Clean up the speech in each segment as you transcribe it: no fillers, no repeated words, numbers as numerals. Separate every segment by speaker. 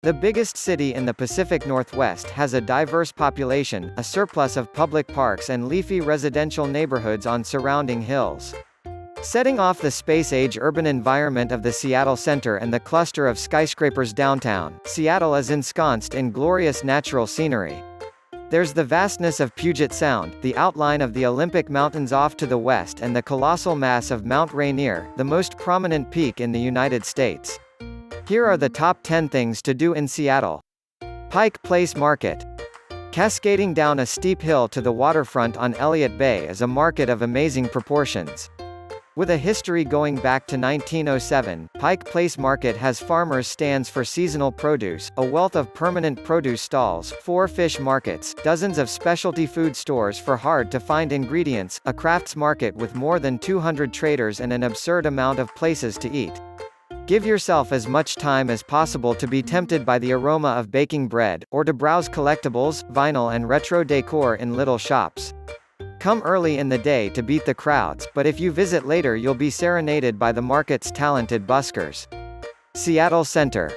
Speaker 1: The biggest city in the Pacific Northwest has a diverse population, a surplus of public parks and leafy residential neighborhoods on surrounding hills. Setting off the space-age urban environment of the Seattle Center and the cluster of skyscrapers downtown, Seattle is ensconced in glorious natural scenery. There's the vastness of Puget Sound, the outline of the Olympic Mountains off to the west and the colossal mass of Mount Rainier, the most prominent peak in the United States. Here are the top 10 things to do in Seattle. Pike Place Market. Cascading down a steep hill to the waterfront on Elliott Bay is a market of amazing proportions. With a history going back to 1907, Pike Place Market has farmers' stands for seasonal produce, a wealth of permanent produce stalls, 4 fish markets, dozens of specialty food stores for hard-to-find ingredients, a crafts market with more than 200 traders and an absurd amount of places to eat. Give yourself as much time as possible to be tempted by the aroma of baking bread, or to browse collectibles, vinyl and retro decor in little shops. Come early in the day to beat the crowds, but if you visit later you'll be serenaded by the market's talented buskers. Seattle Center.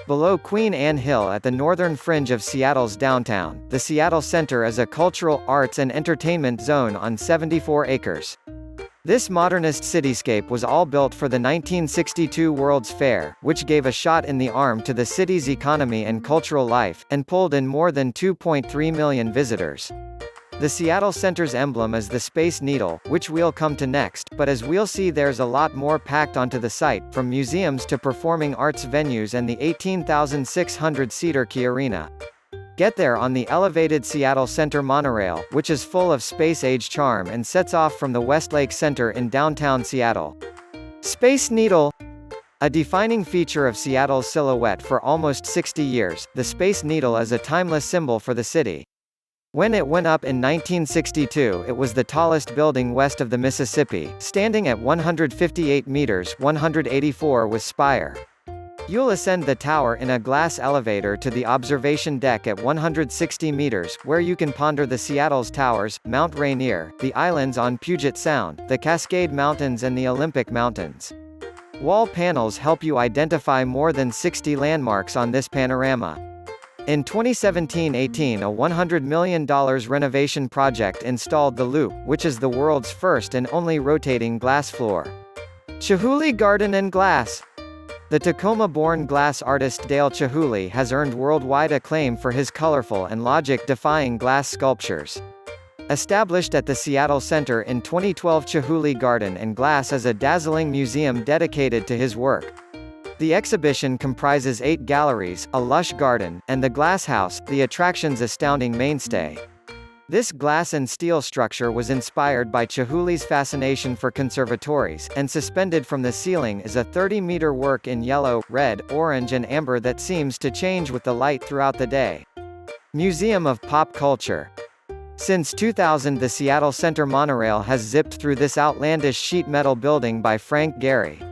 Speaker 1: Below Queen Anne Hill at the northern fringe of Seattle's downtown, the Seattle Center is a cultural, arts and entertainment zone on 74 acres. This modernist cityscape was all built for the 1962 World's Fair, which gave a shot in the arm to the city's economy and cultural life, and pulled in more than 2.3 million visitors. The Seattle Center's emblem is the Space Needle, which we'll come to next, but as we'll see there's a lot more packed onto the site, from museums to performing arts venues and the 18,600-seater Key Arena. Get there on the elevated Seattle Center monorail, which is full of space-age charm and sets off from the Westlake Center in downtown Seattle. Space Needle. A defining feature of Seattle's silhouette for almost 60 years, the Space Needle is a timeless symbol for the city. When it went up in 1962 it was the tallest building west of the Mississippi, standing at 158 meters (184 with spire). You'll ascend the tower in a glass elevator to the observation deck at 160 meters, where you can ponder the Seattle's towers, Mount Rainier, the islands on Puget Sound, the Cascade Mountains and the Olympic Mountains. Wall panels help you identify more than 60 landmarks on this panorama. In 2017-18 a $100 million renovation project installed the Loop, which is the world's first and only rotating glass floor. Chihuly Garden and Glass. The Tacoma-born glass artist Dale Chihuly has earned worldwide acclaim for his colorful and logic-defying glass sculptures. Established at the Seattle Center in 2012, Chihuly Garden and Glass is a dazzling museum dedicated to his work. The exhibition comprises 8 galleries, a lush garden, and the Glass House, the attraction's astounding mainstay. This glass and steel structure was inspired by Chihuly's fascination for conservatories, and suspended from the ceiling is a 30-meter work in yellow, red, orange and amber that seems to change with the light throughout the day. Museum of Pop Culture. Since 2000 the Seattle Center monorail has zipped through this outlandish sheet metal building by Frank Gehry.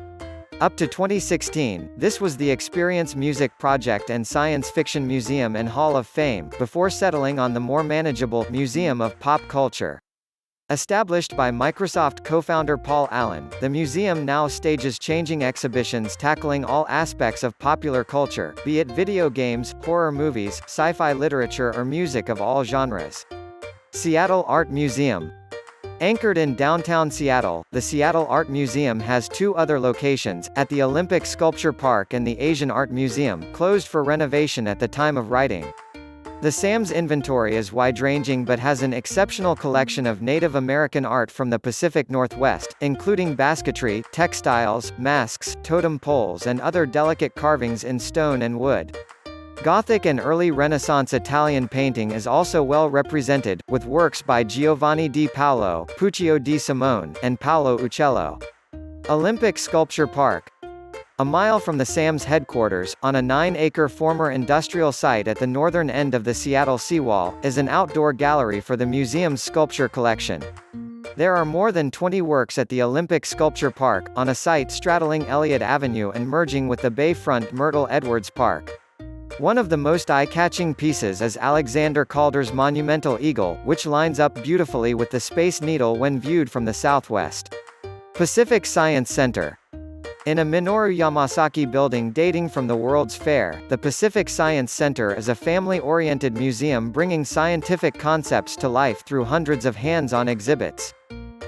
Speaker 1: Up to 2016, this was the Experience Music Project and Science Fiction Museum and Hall of Fame, before settling on the more manageable Museum of Pop Culture. Established by Microsoft co-founder Paul Allen, the museum now stages changing exhibitions tackling all aspects of popular culture, be it video games, horror movies, sci-fi literature or music of all genres. Seattle Art Museum. Anchored in downtown Seattle, the Seattle Art Museum has 2 other locations, at the Olympic Sculpture Park and the Asian Art Museum, closed for renovation at the time of writing. The SAM's inventory is wide-ranging but has an exceptional collection of Native American art from the Pacific Northwest, including basketry, textiles, masks, totem poles and other delicate carvings in stone and wood. Gothic and early Renaissance Italian painting is also well represented, with works by Giovanni di Paolo, Puccio di Simone, and Paolo Uccello. Olympic Sculpture Park. A mile from the SAM's headquarters, on a 9-acre former industrial site at the northern end of the Seattle seawall, is an outdoor gallery for the museum's sculpture collection. There are more than 20 works at the Olympic Sculpture Park, on a site straddling Elliott Avenue and merging with the bayfront Myrtle Edwards Park. One of the most eye-catching pieces is Alexander Calder's monumental eagle, which lines up beautifully with the Space Needle when viewed from the southwest. Pacific Science Center. In a Minoru Yamasaki building dating from the World's Fair, the Pacific Science Center is a family-oriented museum bringing scientific concepts to life through hundreds of hands-on exhibits.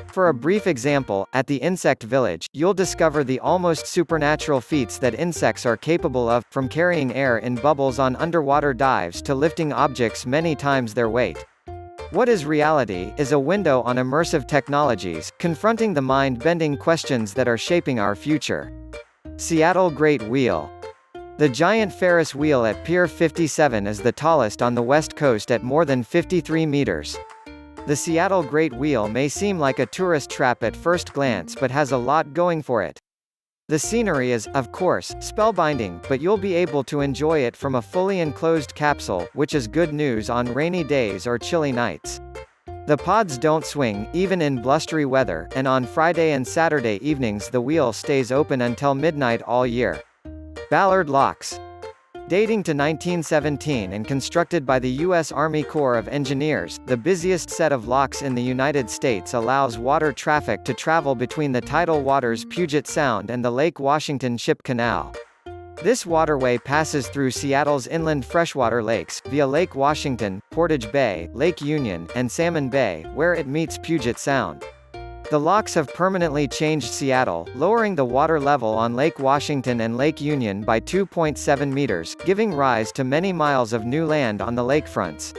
Speaker 1: For a brief example, at the Insect Village, you'll discover the almost supernatural feats that insects are capable of, from carrying air in bubbles on underwater dives to lifting objects many times their weight. What is Reality is a window on immersive technologies, confronting the mind-bending questions that are shaping our future. Seattle Great Wheel. The giant Ferris wheel at Pier 57 is the tallest on the West Coast at more than 53 meters. The Seattle Great Wheel may seem like a tourist trap at first glance but has a lot going for it. The scenery is, of course, spellbinding, but you'll be able to enjoy it from a fully enclosed capsule, which is good news on rainy days or chilly nights. The pods don't swing, even in blustery weather, and on Friday and Saturday evenings the wheel stays open until midnight all year. Ballard Locks. Dating to 1917 and constructed by the U.S. Army Corps of Engineers, the busiest set of locks in the United States allows water traffic to travel between the tidal waters Puget Sound and the Lake Washington Ship Canal. This waterway passes through Seattle's inland freshwater lakes, via Lake Washington, Portage Bay, Lake Union, and Salmon Bay, where it meets Puget Sound. The locks have permanently changed Seattle, lowering the water level on Lake Washington and Lake Union by 2.7 meters, giving rise to many miles of new land on the lakefronts.